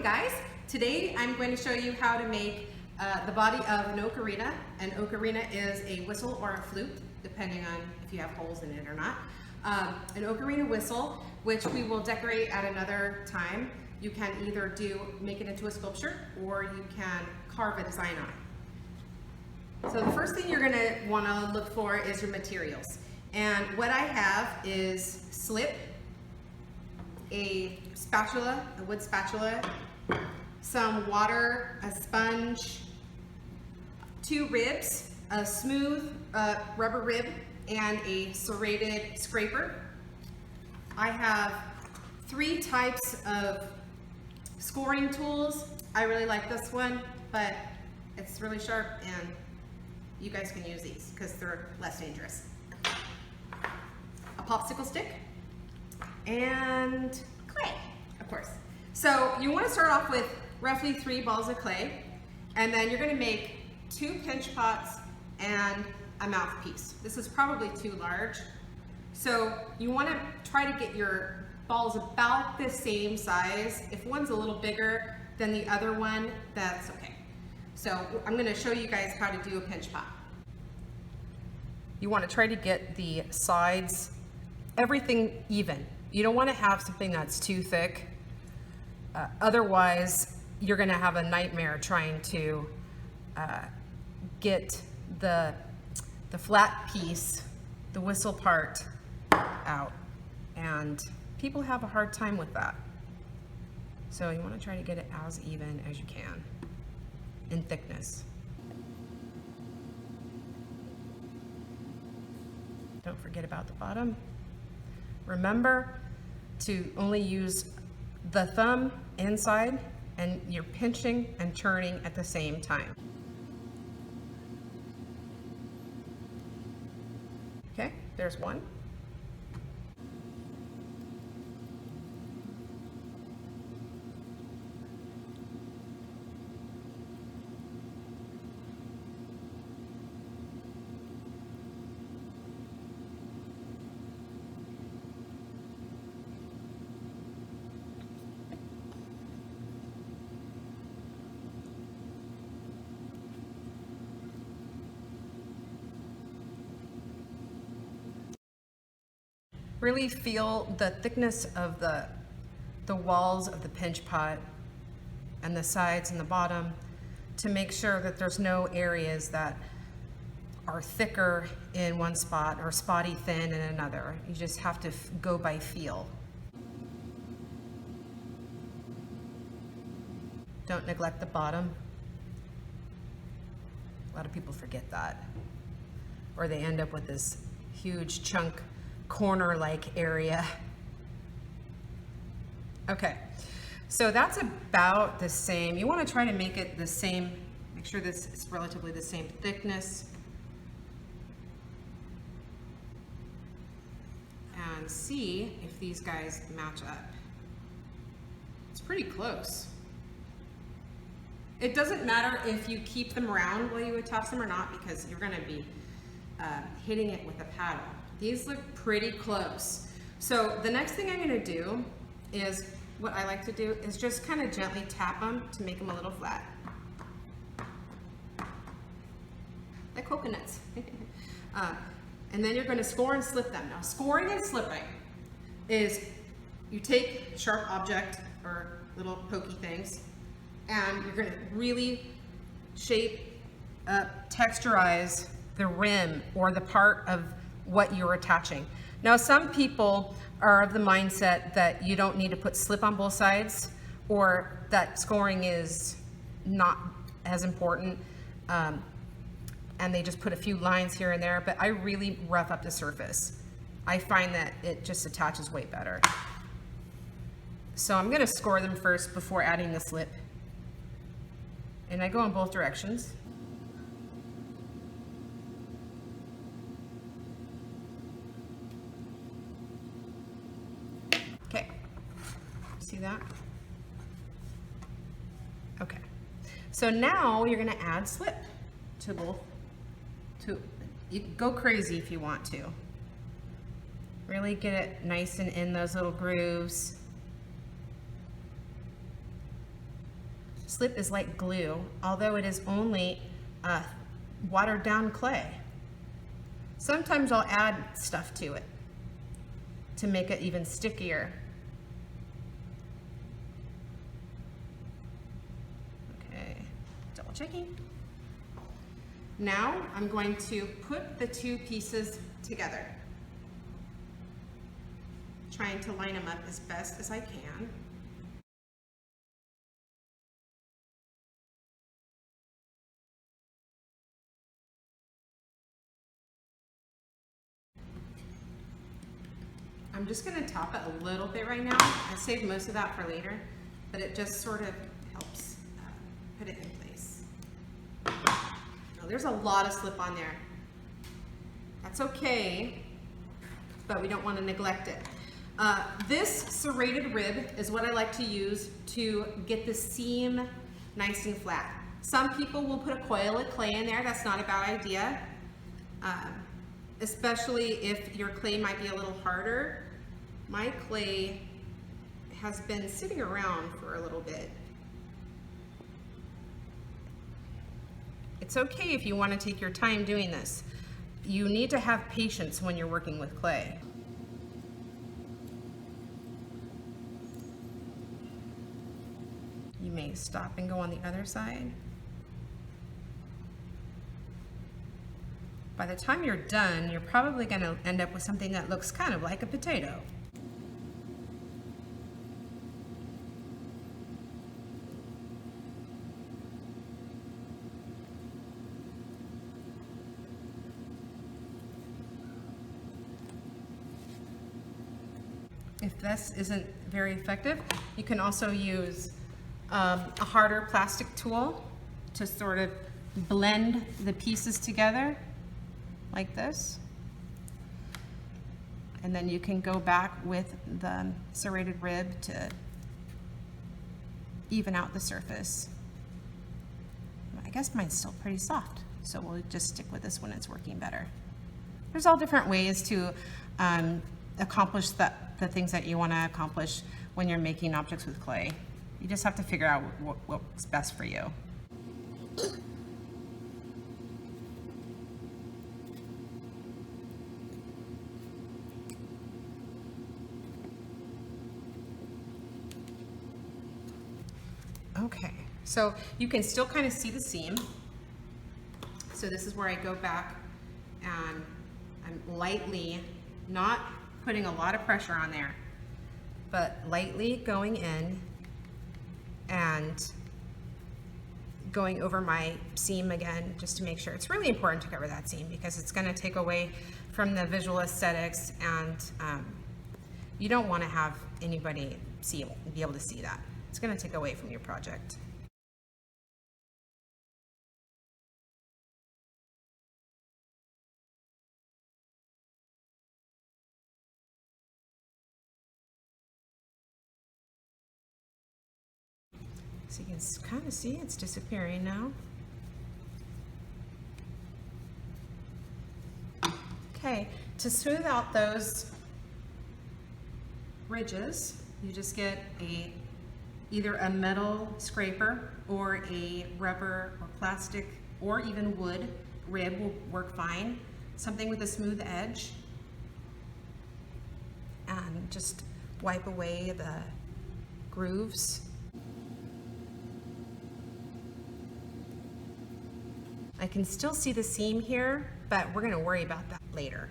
guys, today I'm going to show you how to make the body of an ocarina. An ocarina is a whistle or a flute, depending on if you have holes in it or not. An ocarina whistle, which we will decorate at another time. You can either make it into a sculpture, or you can carve a design on it. So the first thing you're going to want to look for is your materials. And what I have is slip, a spatula, a wood spatula, some water, a sponge, 2 ribs, a smooth rubber rib, and a serrated scraper. I have 3 types of scoring tools. I really like this one, but it's really sharp and you guys can use these because they're less dangerous. A popsicle stick and clay, of course. So you want to start off with roughly 3 balls of clay, and then you're going to make 2 pinch pots and a mouthpiece. This is probably too large, so you want to try to get your balls about the same size. If one's a little bigger than the other one, that's okay. So I'm going to show you guys how to do a pinch pot. You want to try to get the sides, everything even. You don't want to have something that's too thick. Otherwise, you're going to have a nightmare trying to get the flat piece, the whistle part, out. And people have a hard time with that. So you want to try to get it as even as you can in thickness. Don't forget about the bottom. Remember to only use the thumb inside, and you're pinching and turning at the same time. Okay, there's one. Really feel the thickness of the walls of the pinch pot and the sides and the bottom to make sure that there's no areas that are thicker in one spot or spotty thin in another. You just have to go by feel. Don't neglect the bottom. A lot of people forget that, or they end up with this huge chunk corner-like area. Okay, so that's about the same. You want to try to make it the same, make sure this is relatively the same thickness. And see if these guys match up. It's pretty close. It doesn't matter if you keep them round while you attach them or not, because you're going to be hitting it with a paddle. These look pretty close. So the next thing I'm going to do is, what I like to do is just kind of gently tap them to make them a little flat. Like coconuts. And then you're going to score and slip them. Now, scoring and slipping is you take a sharp object or little pokey things, and you're going to really shape up, texturize the rim or the part of what you're attaching. Now, some people are of the mindset that you don't need to put slip on both sides, or that scoring is not as important, and they just put a few lines here and there, but I really rough up the surface. I find that it just attaches way better. So I'm going to score them first before adding the slip, and I go in both directions. See that? Okay. So now you're going to add slip to both. You can go crazy if you want to. Really get it nice and in those little grooves. slip is like glue, although it is only watered down clay. Sometimes I'll add stuff to it to make it even stickier. Okay, double checking. Now I'm going to put the two pieces together, trying to line them up as best as I can. I'm just going to top it a little bit right now. I saved most of that for later, but it just sort of helps put it in place. Now, there's a lot of slip on there. That's okay, but we don't want to neglect it. This serrated rib is what I like to use to get the seam nice and flat. Some people will put a coil of clay in there. That's not a bad idea, especially if your clay might be a little harder. My clay has been sitting around for a little bit. It's okay if you want to take your time doing this. You need to have patience when you're working with clay. You may stop and go on the other side. By the time you're done, you're probably going to end up with something that looks kind of like a potato. If this isn't very effective, you can also use a harder plastic tool to sort of blend the pieces together like this. And then you can go back with the serrated rib to even out the surface. I guess mine's still pretty soft, so we'll just stick with this when it's working better. There's all different ways to accomplish the things that you want to accomplish when you're making objects with clay. You just have to figure out what's best for you. Okay, so you can still kind of see the seam. So this is where I go back and I'm lightly, not putting a lot of pressure on there, but lightly going in and going over my seam again, just to make sure. It's really important to cover that seam because it's going to take away from the visual aesthetics, and you don't want to have anybody be able to see that. It's going to take away from your project. So you can kind of see it's disappearing now. Okay, to smooth out those ridges, you just get either a metal scraper or a rubber or plastic or even wood rib will work fine. Something with a smooth edge, and just wipe away the grooves. I can still see the seam here, but we're going to worry about that later.